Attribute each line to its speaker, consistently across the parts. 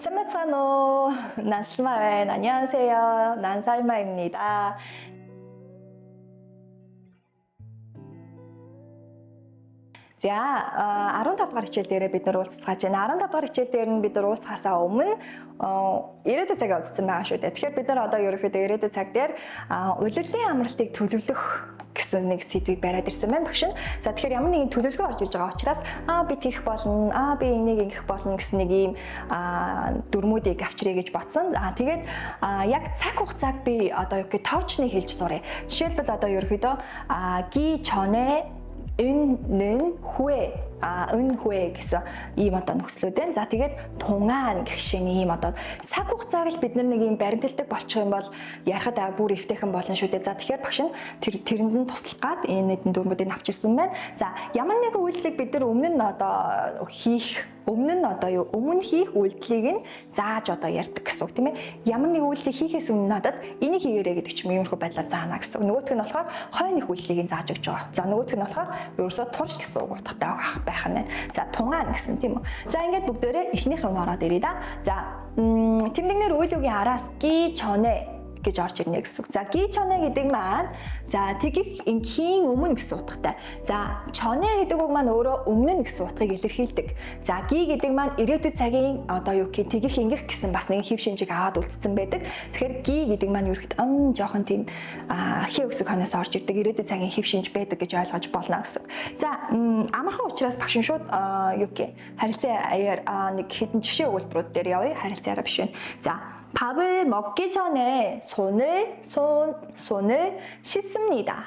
Speaker 1: 쌤매찬호 난 슬마웬 안녕하세요. 난 살마입니다. За 15 дахь хичээл дээрээ бид нар уулзцааж байна. 15 дахь хичээл дээр нь бид нар уулзахаасаа өмнө ирээдүйн цагаа үзсэн байгаа шүү дээ. Тэгэхээр бид нар одоо ерөөхдөө ирээдүйн цаг дээр улирлын амралтыг төлөвлөх гэсэн нэг сэдвийг бариад ирсэн байна багш нь. За тэгэхээр ямар нэгэн төлөвлөгөө орж иж байгаа учраас би тийх болно, би энийг ингэх болно гэсэн нэг ийм дүрмүүдийг авчръя гэж бодсон. Тэгээд яг цаг хугацааг би одоо юу гэх тоочны хэлж сурах. Жишээлбэл одоо ерөөхдөө 기 전에 은는 후에 은 후에 гэсэн ийм одоо нөхцлүүд байна. За тэгээд тунгаан гэх шиг ийм одоо цаг хугацааг л бид нэг ийм баримталдаг болчих юм бол ярахад бүр эвтэйхэн болно шүү дээ. За тэгэхээр багш нь тэрэнд нь туслах гад энэ нэгэн дүрмүүдийг авчирсан байна. За ямар нэгэн үйлдэлийг бид нар өмнө нь одоо хийх өмнө хийх үйлдэлийг нь зааж одоо ярьдаг гэсэн үг тийм ээ. Ямар нэг үйлдэл хийхээс өмнө надад энийг хийгээрэй гэдэг ч юм иймэрхүү байдлаар заана гэсэн үг. Нөгөөх нь болохоор хойных үйлдэлийг нь зааж өгч байгаа. За нөгөөх нь болохоор ерөөсөө турш гэсэн үг утгатай байх нь. За тунгаан гэсэн тийм үү. За ингээд бүгдээрээ эхнийх нь ороод ирье да. За тэмдэгнэр үйл үгийн араас 기 전에 гэж орж ирнэ гэсэн үг. За 기 전에 гэдэг маань за тэгих ингийн өмнө гэсэн утгатай. За 전에 гэдэг үг маань өөрөө өмнө гэсэн утгыг илэрхийлдэг. За 기 гэдэг маань ирээдүйн цагийн одоо юу гэх тэгих ингэх гэсэн бас нэг хэв шинжийг аваад үлдсэн байдаг. Тэгэхээр 기 гэдэг маань ерөөхдөө жоохон тийм хий үсэг ханаас орж ирдэг ирээдүйн цагийн хэв шинж байдаг гэж ойлгож болно гэсэн. За амархан учраас багш шууд юу гэх харилцан аяар нэг хэдэн жишээ өгүүлбэрүүд дээр явъя. Харилцаараа биш байна. За 밥을 먹기 전에 손을 씻습니다.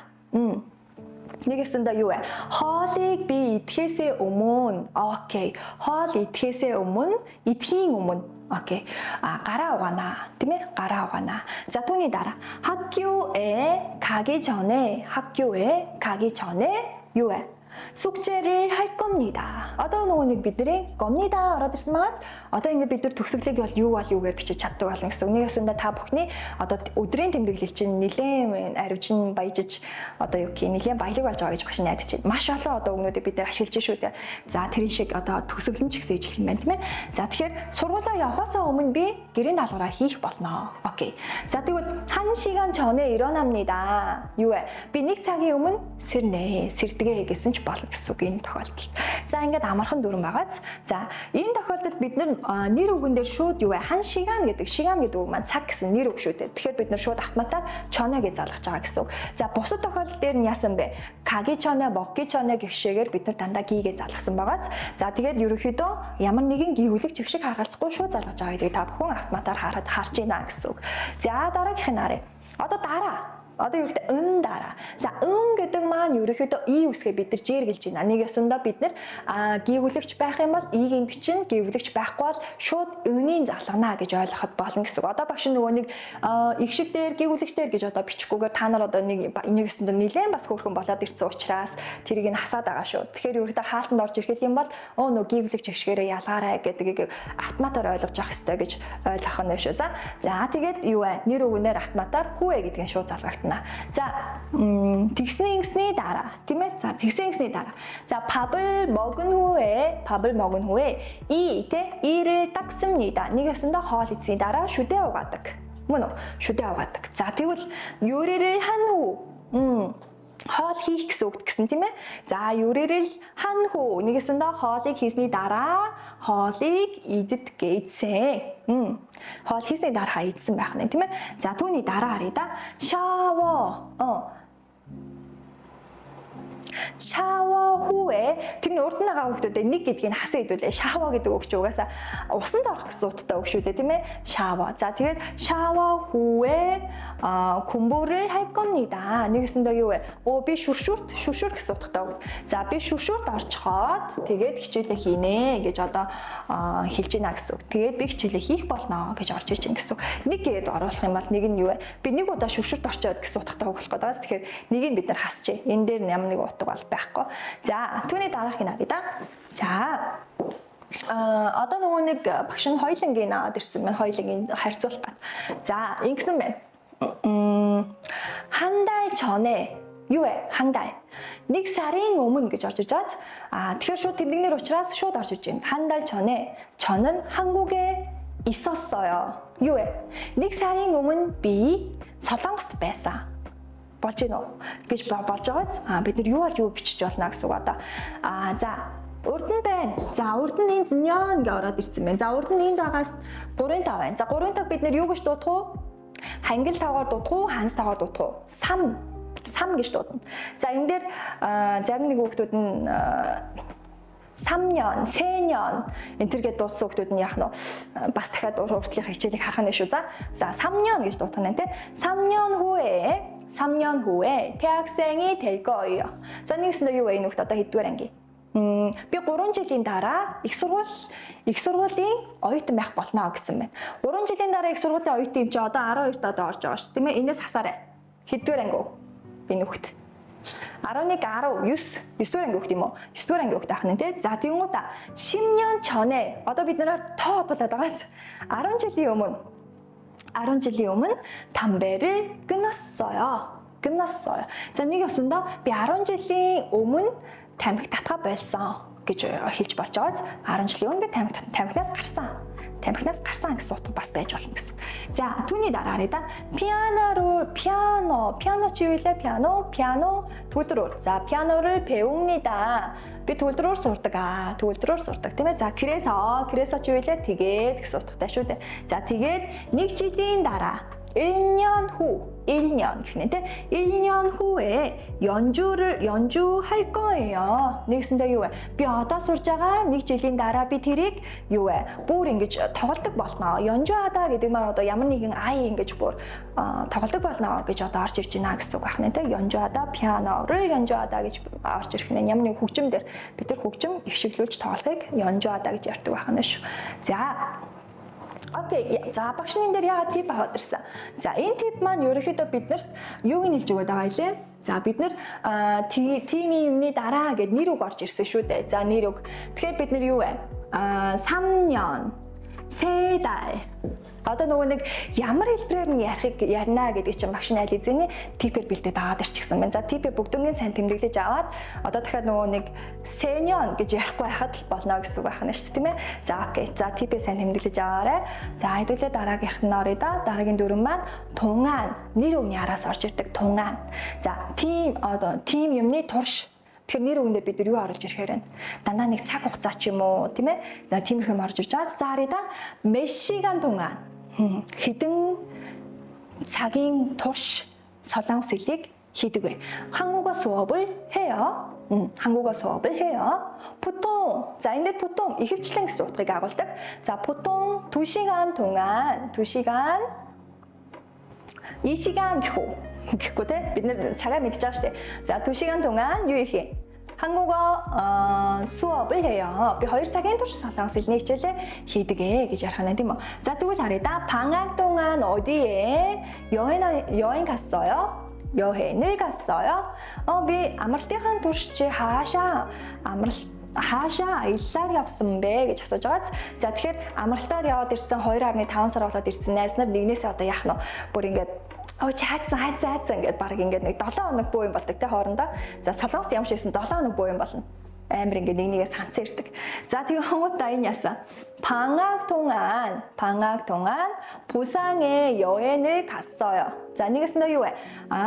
Speaker 1: нэгэсэндээ юу вэ? Хоолыг би идэхээс өмнө хоол идэхээс өмнө идэхийн өмнө гараа угаана тийм ээ гараа угаана. За түүний дараа 학교에 가기 전에 юу вэ? 숙제를 할 겁니다. Одоо нөгөө нэг бидний 겁니다 ороод ирсэн байгаа. Одоо ингээд бид нар төгсгөлийг бол юугаар бичиж чаддаг болно гэсэн үг. Нэгсэндээ та бүхний одоо өдрийн тэмдэглэл чинь нэлээд аривжин баяжиж одоо юу гэх нэлээд баялаг болж байгаа гэж багш найдаж байна. Маш олон одоо өгнүүдийг бид нар ашиглаж шүү дээ. За тэрэн шиг одоо төгсгөл нь ч гэсэн ижил юм байна тийм ээ. За тэгэхээр сургуулаа явахаасаа өмнө би гэрийн даалгавраа хийх болно. Окей. За тэгвэл 1 시간 전에 일어납니다. юу вэ? Би 1 цагийн өмнө сэрдэгэ гэсэн ч болно гэсэн үг энэ тохиолдолд. За ингээд амархан дүрэн байгааз. За энэ тохиолдолд бид нэр үгэн дээр шууд юу вэ? 1 시간 гэдэг үг маань цаг гэсэн нэр үг шүү дээ. Тэгэхээр бид нар шууд автоматар 전에 гэж залгаж байгаа гэсэн үг. За бусад тохиолдол дээр нь яасан бэ? 가기 전에 먹기 전에 гэх шигээр бид нар дандаа 기 гэж залгасан байгааз. За тэгээд ерөөхдөө ямар нэгэн гийгүүлэг чигшиг хагалцахгүй шууд залгаж байгаа гэдгийг та бүхэн автоматар харж байна гэсэн үг. За дараагийнх нь харъя. Одоо юу гэдэг 은 дараа. За 은 гэдэг маань ерөөхдөө и үсгээ бид нар жиргэлж байна. Нэг ёсондоо бид нар гийгүүлэгч байх юм бол игийн бичин гийгүүлэгч байхгүй бол шууд 은ийн залгана гэж ойлгоход болно гэсэн үг. Одоо багш нөгөө нэг игшиг дээр гийгүүлэгч дээр гэж одоо бичихгүйгээр та нар одоо нэг ёсондоо нэлээд бас хөөрхөн болоод ирсэн учраас тэрийг нь хасаад байгаа шүү. Тэгэхээр ерөөхдөө хаалтанд орж ирэх юм бол нөгөө гийгүүлэгч ашгаараа ялгаарай гэдгийг автоматар ойлгож авах хэрэгтэй гэж ойлгох нь шүү. За тэгээд юу вэ? Нэр үгнээр автоматар хүүэ гэдгийг шууд залгах. За тэгснийгсний дараа тийм ээ. За тэгснийгсний дараа. За 밥을 먹은 후에 이를 닦습니다. нэг ёсондоо хоол идсний дараа шүдээ угаадаг. Мөн үү? Шүдээ угаадаг. За тэгвэл 요리를 한 후 хоол хийх гэсэн үг гэсэн тийм ээ. За 요리를 한 후 нэг ёсондоо хоолыг хийсний дараа хоолыг идсэн. хоол хийсний дараа идсэн байх нь тийм ээ. За түүний дараа харъя да. 샤워 후에 тэрний урд нь байгаа хүмүүстэй нэг гэдгийг хасаа хэдүүлээ. 샤워 гэдэг үг чи угаасаа усанд орох гэсэн утгатай үг шүү дээ тийм ээ. 샤워. За тэгээд 샤워 후에 공부를 할 겁니다. нэгсэндээ юу вэ? Би шүршүрт гэсэн утгатай үг. За би шүршүрт орчхоод тэгээд хичээлээ хийнэ гэж одоо хэлж байна гэсэн үг. Тэгээд би хичээлээ хийх болно гэж орж иж байна гэсэн үг. Нэг гээд оруулах юм бол нэг нь юу вэ? Би нэг удаа шүршүрт орчоод гэсэн утгатай үг болох гэдэг. Тэгэхээр нэг нь бид нар хасчих. Энэ дээр ямар нэг утга бол байхгүй. За түүний дараахыг харъя да. За одоо нөгөө нэг багш нь хоёулангийн аваад ирсэн байна. Хоёулангийн харьцуулах гад. За ингэсэн байна. 한 달 전에 юу вэ? 한 달. нэг сарын өмнө гэж орж иж байгаа. Тэгэхээр шууд тэмдэгнэр учраас шууд орж иж байна. 한 달 전에 저는 한국에 있었어요. юу вэ? Нэг сарын өмнө би Солонгост байсан. Болж гинөө гэж болж байгааз бид нар юу бол юу бичиж болно гэсэн үг одоо. За урд нь байна. За урд нь энд нён гэж ороод ирсэн байна. За урд нь энд байгаас 3-5 байна. За 3-5 бид нар юу гэж дуудах уу? Хангил тавгаар дуудах уу? Ханс тавгаар дуудах уу? Сам гэж дуудана. За энэ дээр зарим нэг хүүхдүүд нь 3년, 4년 энтергээд дуудсан хүүхдүүд нь яах нь бас дахиад уртлын хичээлийг харах нь шүү. За 3년 гэж дуудах нь тий. 3년 후에 대학생이 될 거예요. За нэгсэндээ юу вэ энэ хүүхд одоо хэддүгээр анги? Би 3 жилийн дараа их сургуулийн оюутан байх болно гэсэн байна. 3 жилийн дараа их сургуулийн оюутан юм чи одоо 12-т одоо орж байгаа шүү. Тийм ээ энэс хасаарай. Хэддүгээр анги вэ? Энэ хүүхд 11, 10, 9 анги хүүхд юм уу? 9 анги хүүхд ах нь тий. За тэгвэл 10년 전에 одоо бид нараар тоо бодоод байгаас 10 жилийн өмнө 담배를 끊었어요. За нэг ёсондоо би 10 жилийн өмнө тамхи татгаа болсон гэж хэлж болж байгааз 10 жилийн өмнө би тамхинаас гарсан гэсэн утга бас байж болно гэсэн. За түүний дараа харъя да. 피아노 чи юу вэ? 피아노 төвлөрөөр. За 피아노를 배웁니다. Би төвлөрөөр сурдаг тийм ээ. За 그래서 чи юу вэ? Тэгээд гэсэн утгатай шүү дээ. За тэгээд нэг жилийн дараа 1년 гэхнэ тэ 1년 후에 연주할 거예요. нэгсэндээ юу вэ? Би одоо сурж байгаа нэг жилийн дараа би тэрийг юу вэ? Бүр ингэж тоглодог болно. 연주하다 гэдэг маань одоо ямар нэгэн ай ингэж бүр тоглодог болно гэж одоо орж ирж байна гэсэн үг байна тэ. 연주하다 피아노를 연주하다 гэж орж ирэх нь ямар нэг хөгжим дээр бид нар хөгжим ихшиглүүлж тоглохыг 연주하다 гэж ярьдаг байна шүү. За окей. За багш энэ дээр яагаад тип аваад ирсэн? За энэ тип маань ерөөхдөө биднэрт юуг нь хэлж өгöd байгаа илээ? За бид нар тимийн юмны дараа гэд нэр үг орж ирсэн шүү дээ. За нэр үг. Тэгэхээр бид нар юу вэ? 3년, 3달. Одоо нөгөө нэг ямар хэлбэрээр нь ярина гэдэг чинь багш нь аль эзэний типээр бэлдээд аваад ирчихсэн байна. За типээ бүгднгийн сайн тэмдэглэж аваад одоо дахиад нөгөө нэг сеньон гэж ярихгүй байхад л болно гэсэн үг байна шүү дээ, тийм ээ. За окей. За типээ сайн тэмдэглэж аваарай. За хэдүүлээ дараагийнх нь оръё да. Дараагийн дүрэн маань тунгаан. Нэр үгний араас орж ирдэг тунгаан. За тим юмны турш. Тэгэхээр нэр үгэндээ бид юу оруулж ирэхээр байна? Дандаа нэг цаг хугацаа ч юм уу, тийм ээ? За тиймэрхүү орж ирж байгаа. За харъя да. 몇 시간 동안 хэдэн цагийн турш солонгос хэлийг хийдэг вэ? 한국어 수업을 해요. 한국어 수업을 해요. 보통 자 энэ 보통 이හිвчлэн гэсэн утгыг агуулдаг. За 보통 2시간 동안 2시간 2시간 гэхгүй те бид нэр цагаа мэдж байгаа шүү дээ. За 2시간 동안 юу хийх? 한국어 수업을 해요. Би 2 цагийн турш солонгос хэлний хичээлээ хийдэг гэж ярих нь тийм үү. За тэгвэл харъя да. 방학 동안 어디에 여행 갔어요? 여행을 갔어요. Би амралтынхаа турш чи хаашаа аяллаар явсан бэ гэж асууж байгааз. За тэгэхээр амралтаар яваад ирсэн 2.5 сар болоод ирсэн найз нар нэгнээсээ одоо яах нь бүр ингээд хайцсан ингээд баг ингээд нэг 7 хоног буу юм болдог те хоорондоо. За солонгос ямар шигсэн 7 хоног буу юм болно. Амар ингээд нэгнийгээ санцсан ирдэг. За тэгээ хангуудаа энэ яасан. 방학 동안 부산에 여행을 갔어요. За нэгэсэндээ юу вэ?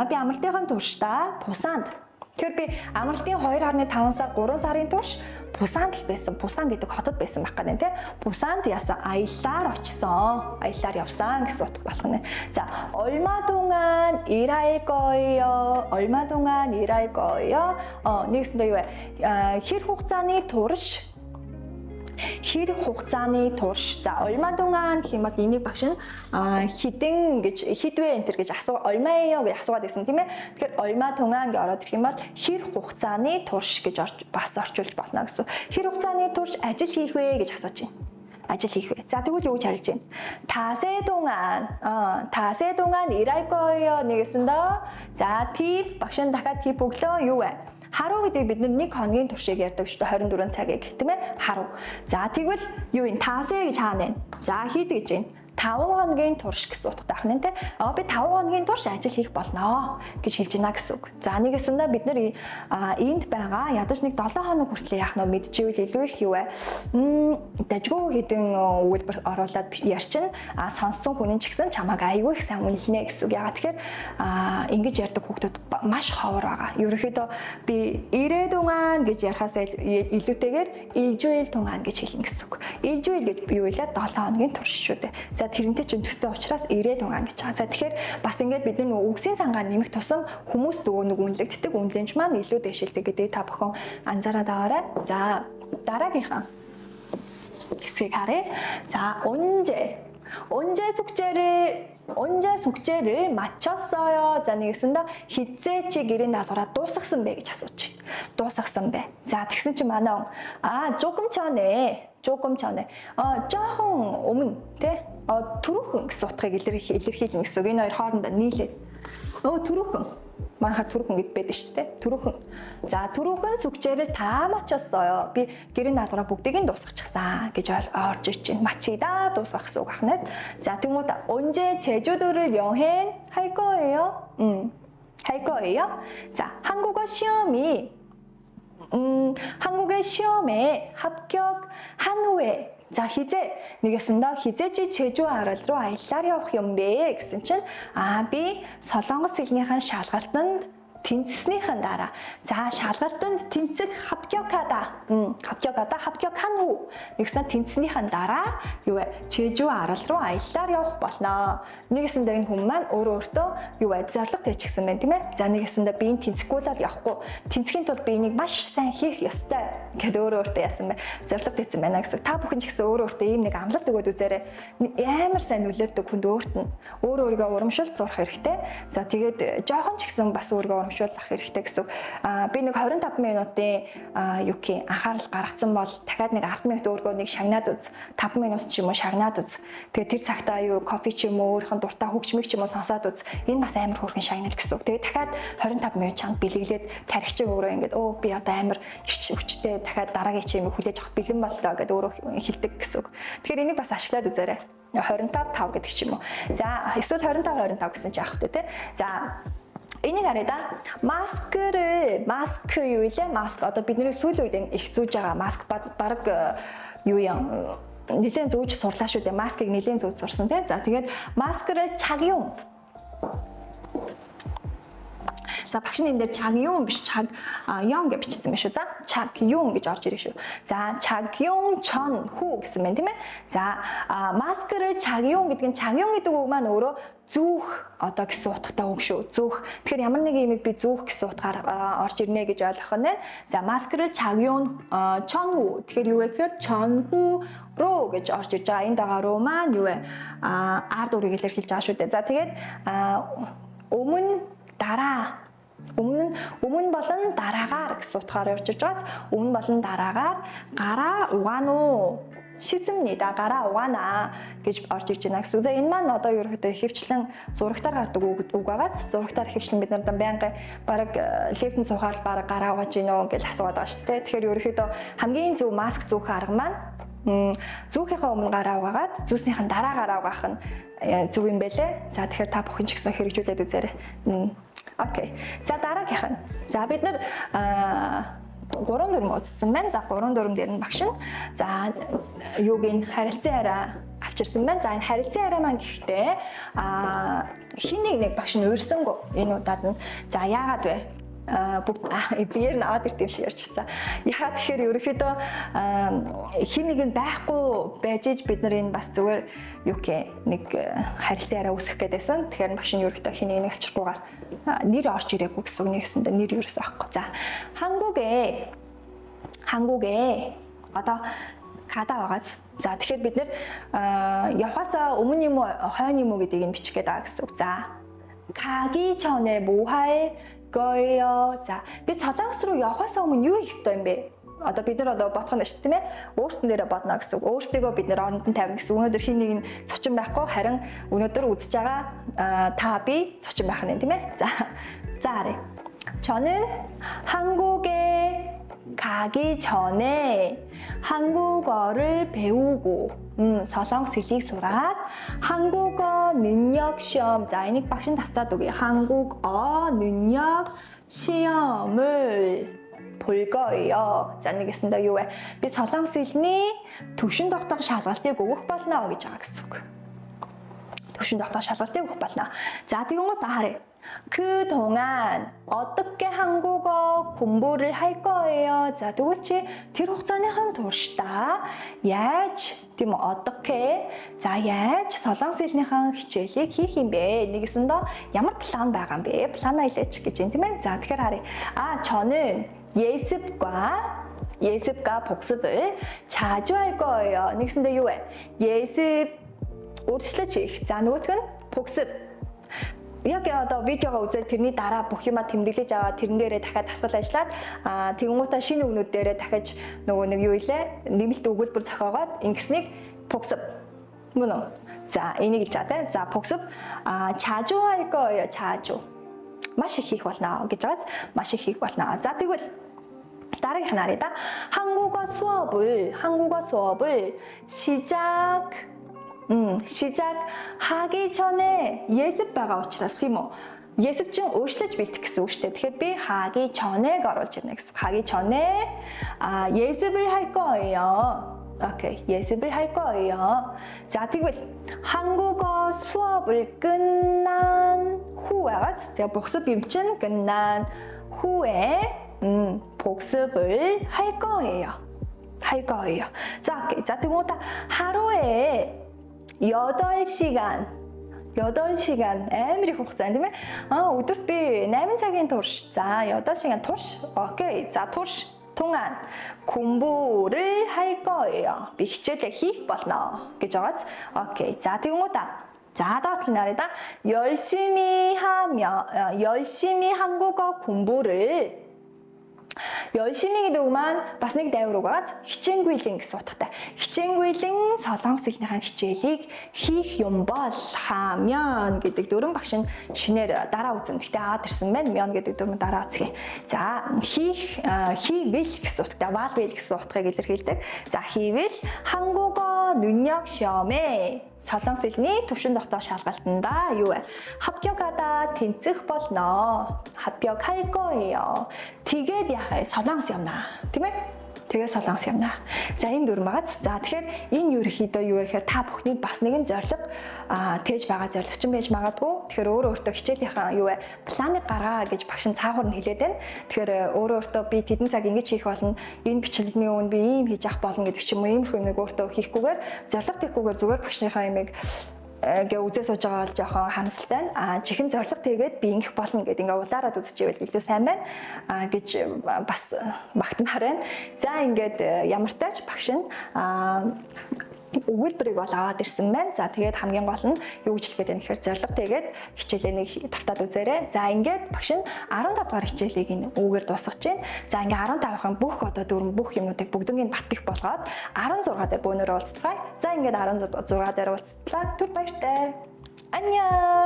Speaker 1: Би амралтынхаа туршдаа Пусанд. Тэгэхээр би амралтын 2.5 сар 3 сарын турш Пусанд л байсан. Пусан гэдэг хотод байсан байх гэдэг тийм. Пусанд яасан аяллаар очсон. Аяллаар явсан гэсэн утга болох нь. За, 얼마 동안 일할 거예요. Нэгсэндээ юу вэ? хэр хугацааны турш. За, 얼마 동안 гэх юм бол энийг багш нь хэдэн гэж хэдвэ энтер гэж 얼마예요 гэж асуугаад байсан тийм ээ. Тэгэхээр 얼마 동안 гэж ороод ирэх юм бол хэр хугацааны турш гэж бас орчуулж болно гэсэн. Хэр хугацааны турш ажил хийх вэ гэж асууж байна. ажил хийх вэ. За тэгвэл юу гэж харилж байна? 다세 동안 일할 거예요. нэгэсэндээ за тип багш нь дахиад тип өглөө юу вэ? Харуу гэдэг бид нэг хоногийн туршийг ярьдаг шүү дээ 24 цагийг тийм ээ харуу. За тэгвэл юу вэ? Таасэ гэж хаана вэ? За хийдэг гэж байна. хоногийн турш гэсэн утгатай байна те. Би 5 хоногийн турш ажил хийх болно гэж хэлж байна гэсэн үг. За нэгээс нь бид нар энд байгаа ядаж нэг 7 хоног хүртэл яах нь мэдчихвэл илүү их юу вэ? Дажгүй хэдэн өгүүлбэр оруулаад ярьчин сонссон хүн ч гэсэн чамайг аягүй их сайн үнэлнэ гэсэн үг. Ягаад тэгэхээр ингэж ярьдаг хүүхдүүд маш ховор байгаа. Ерөнхийдөө би ирээдүн гэж ярихаас илүүтэйгээр илжүүл тунгаан гэж хэлнэ гэсэн үг. Илжүүл гэж юу вэ? 7 хоногийн турш шүү дээ. За тэрнтэй чинь төстэй учраас ирээд тунгаан гэж байгаа. За тэгэхээр бас ингээд бид нар үгсийн сангаа нэмэх тусам хүмүүс нөгөө нэг үнэлэгддэг үнэлэмж маань илүү дэшилдэг гэдэг та бүхэн анзаараад байгаарай. За дараагийнхаа хэсгийг харъя. За 언제 숙제를 마쳤어요? За нэгэсэндээ хизээ чи гэрийн даалгавраа дуусгасан бэ гэж асууж байна. Дуусгасан бэ. За тэгсэн чи манай 조금 전에 жоохон өмнө тий түрүүхэн гэсэн утгыг илэрхийлнэ гэсэн үг. Энэ хоёр хоорондоо нийлээд түрүүхэн манайхаар түрүүхэн гэд байдаг шүү дээ. Түрүүхэн. За түрүүхэн 숙제를 다 마쳤어요. Би гэрийн даалгавраа бүгдийг нь дуусгачихсан гэж орж ич чинь 마치다 дуусгах гэсэн үг ахнаас. За тэгмүүд 언제 제주도를 여행할 거예요? 할 거예요? 자, 한국의 시험에 합격한 후에 자, нэгэсэндээ хизээч Чежүү арал руу аяллаар явах юм бэ гэсэн чинь би Солонгос хэлнийхэн шалгалтанд тэнцснийхэн дараа за шалгалтанд тэнцэх 합격한 후 нэгсэн тэнцснийхэн дараа юу вэ Чежүү арал руу аяллаар явах болно. Нэгэсэндээ энэ хүн маань өөртөө юу вэ зорилго тавьчихсан байна тийм ээ. За нэгэсэндээ би энэ тэнцэхгүй л явахгүй. Тэнцэхийн тулд би энийг маш сайн хийх ёстой гэд өөртөө яасан бэ. Зорилго тавьсан байна гэсэн. Та бүхэн ч гэсэн өөртөө ийм нэг амлалт өгөөд үзээрэй. Амар сайн нөлөөлдөг хүнд өөрт нь өөрийгөө урамшуулж сурах хэрэгтэй. За тэгээд жоохон ч гэсэн бас өөрийгөө урамшуулах хэрэгтэй гэсэн. Би нэг 25 минутын анхаарал гаргацсан бол дахиад нэг 10 минут өөргөө нэг шагнаад үз. 5 минут ч юм уу шагнаад үз. Тэгээ тэр цагтаа кофе ч юм уу өөрхөн дуртай хөгжмийг ч юм уу сонсоод үз. Энэ бас амар хөөрхөн шагнал гэсэн. Тэгээ дахиад 25 минут чанд бэлэглээд тархичиг өөрөө ингээд би одоо амар хүчтэй дахиад дараагийн чимийг хүлээж авах бэлэн боллоо гэдээ өөрөө хэлдэг гэсэн. Тэгэхээр энийг бас ашиглаад үзээрэй. 25 гэдэг ч юм уу. За эсвэл 25 гэсэн ч яах вэ те. За энийг харъя да. Маск юу вэ? Маск одоо бидний сүүлийн үед их зүүж байгаа. Маск баг юу юм нэлээд зүүж сурлаа шүү дээ. Маскыг нэлээд зүүж сурсан тийм. За тэгээд маск를 착용. За багш нь энэ дээр 착용 биш 착용 гэж бичсэн байна шүү. За 착용 гэж орж ирэх шүү. За 착용 전후 гэсэн байна тийм ээ. За маск를 착용 гэдэг нь 착용 гэдэг үг маань өөрөө зүүх одоо гэсэн утгатай үг шүү. Зүүх. Тэгэхээр ямар нэг юмыг би зүүх гэсэн утгаар орж ирнэ гэж ойлгох нь. За маск를 착용 전후. Тэгэхээр юу вэ гэхээр 전후로 гэж орж иж байгаа. Энэ дагаа руу маань юу вэ? Ард үрийг илэрхийлж байгаа шүү дээ. За тэгээд өмнө болон дараагаар гэсэн утгаар орж иж байгаас өмнө болон дараагаар гараа угаано 씻습니다. гараа угаана гэж орж иж байна гэсэн. За энэ маань одоо ерөөхдөө ихэвчлэн зурагтаар гардаг үг байгааз зурагтаар ихэвчлэн бид нар байнгын баг лекцэн сухаар баг гараа угааж гинөө гэж асууад байгаа шүү дээ. Тэгэхээр ерөөхдөө хамгийн зөв маск зүүх арга маань зүүхийнхээ өмнө гараа угаагаад зүүснийхэн дараа гараа угаах нь зөв юм байлээ. За тэгэхээр та бүхэн ч гэсэн хэрэгжүүлээд үзээрэй. Окей. За дараагийнх нь. За бид нар 3 дүрм үзсэн байна. За 3 дүрм дээр нь багш нь. За юугийн харилцан арай авчирсан байна. За энэ харилцан арай маань гэхдээ хин нэг багш нь урьсангүй энэ удаад нь. За яагаад вэ? биеэр нь аваад ирт юм шиг ярьчихсан. Яагаад тэгэхээр ерөөхдөө хин нэг нь байхгүй байж иж бид нар энэ бас зүгээр юу гэх нэг харилцан арай үүсгэх гээдсэн. Тэгэхээр багш нь ерөөхдөө хин нэг авчирхгүйгээр нэр орж ирээгүй гэсэн үг нэгсэндээ нэр ерөөсөө авахгүй. За 한국에 одоо 가다 와가지고 за тэгэхээр бид нэр явахасаа өмнө юм уу хойно юм уу гэдгийг нь бичих гээд байгаа гэсэн үг. За 가기 전에 뭐 할 거예요. За бид Солонгос руу явахасаа өмнө юу хийх ёстой юм бэ? Одоо бид нар одоо бодох нь шүү дээ тийм ээ. Өөрсдөн дээрээ бодно гэсэн үг. Өөрсдийгөө бид нар оронд нь тавина гэсэн. Өнөөдөр хин нэг нь цочин байхгүй харин өнөөдөр үзэж байгаа та би цочин байх нь тийм ээ. За харъя. 저는 한국에 가기 전에 한국어를 배우고 설렁실리 수락 한국어 능력 시험 자 이닉 박신 다스다독이 한국어 능력 시험을 볼 거예요. За нэгэсэндээ юу вэ? Би солонгосны төвшин тогтоох шалгалтыг өгөх болно гэж байгаа гэсэн үг. төвшин тогтоох шалгалтыг өгөх болно. За тэгвэл та харъя. 그동안 어떻게 한국어 공부를 할 거예요? 자, 도대체 тэр хугацааныхан туршдаа яаж тийм үү 어떻게 за яаж солонгос хэлнийхэн хичээлийг хийх юм бэ? Нэгэсэндээ ямар план байгаа юм бэ? плана илээч гэж юм тийм ээ. За тэгэхээр харъя. 저는 예습과 복습을 자주 할 거예요. нэгсэндээ юу вэ? 예습 өөрчлөж хийх. За нөгөөх нь 복습. Яг одоо видеого үзээд тэрний дараа бүх юма тэмдэглэж аваад тэрэн дээрээ дахиад дасгал ажиллаад тэгэнгუутаа шинэ үгнүүд дээрээ дахиж нөгөө нэг юу илээ нэмэлт өгүүлбэр зохиогоод ингэснийг 복습. мөн үү? За энийг хэлж байгаа те. За 복습 자주 할 거예요. 자주. маш их хийх болно гэж байгаас маш их хийх болно. За тэгвэл 다르게 하나리다. 한국어 수업을 시작하기 전에 예습바가 учраас тийм үү? 예습 중 өөрчлөж бэлдэх гэсэн үг шүү дээ. Тэгэхээр би 하기 전에가 оруулж ирнэ гэсэн. 하기 전에 예습을 할 거예요. 오케이. 예습을 할 거예요. 자, тэгвэл 한국어 수업을 끝난 후에 제가 복습 임ችን 끝난 후에 복습을 할 거예요. 자, 오케이. 자, тэгвэл 하루에 8시간 амар их хугацаа тийм ээ. өдөрт би 8 цагийн турш. За 8시간 турш. окей. За турш 동안 공부를 할 거예요. би хичээлээ хийх болно гэж байгааз. окей. за тэгвэл 자, 다음 날이다. 열심히 한국어 공부를 열심히 гэдэг бас нэг дайвар угаас хичээнгүйлэн гэсэн утгатай. хичээнгүйлэн солонгос хэлнийхэн хичээлийг хийх юм бол 하면 гэдэг дүрэн багш шинээр дараа үзэн. Гэхдээ аваад ирсэн байна. 면 гэдэг дүрэн дараа үзье. За хийвэл гэсэн утгатай. valվել гэсэн утгыг илэрхийлдэг. За хийвэл 한국어 능력 시험에 солонгос хэлний төвшин тогтоох шалгалтанда юу вэ? 합격하다 тэнцэх болно. 합격할 거예요. тэгээд яхаа солонгос юмнаа. Тийм ээ? тэгээд солонгос юмнаа. За энэ дүр магац. За тэгэхээр энэ ерөөхдөө юу вэ гэхээр та бүхнийг бас нэгэн зорилго тээж байгаа зорилгочин байж магадгүй. Тэгэхээр өөрөө өөртөө хичээлийнхаа юу вэ? планыг гаргаа гэж багш нь цаагуур нь хэлээд байна. Тэгэхээр өөрөө өөртөө би тэдэн цаг ингэж хийх болно. Энэ бичлэгний өмнө би ийм хийж авах болно гэдэг ч юм уу иймэрхүү нэг өөртөө хийхгүйгээр зорилго тэгхгүйгээр зүгээр багшийнхаа ямиг гээ үзээ сууж байгаа бол жоохон хамсалтай байна. Чихэн зорилго тэгээд би ингэх болно гэдэг ингээ удаараад үзчихвэл илүү сайн байна гэж бас магтмаар байна. За ингээд ямар тач багш нь өгүүлбэрийг бол аваад ирсэн байна. За тэгээд хамгийн гол нь юу гэж хэлгээд байна гэхээр зорилго тэгээд хичээлээ нэг тавтаад үзээрэй. За ингээд багш нь 15 дахь хичээлийг энэ үгээр дуусгаж байна. За ингээд 15-ын бүх одоо дөрвөн бүх юмнуудыг бүгднийг бат бих болгоод 16 дээр бөөнөр уулзцгаая. За ингээд 16 дээр уулзтлаа. Түр баяртай. 안녕.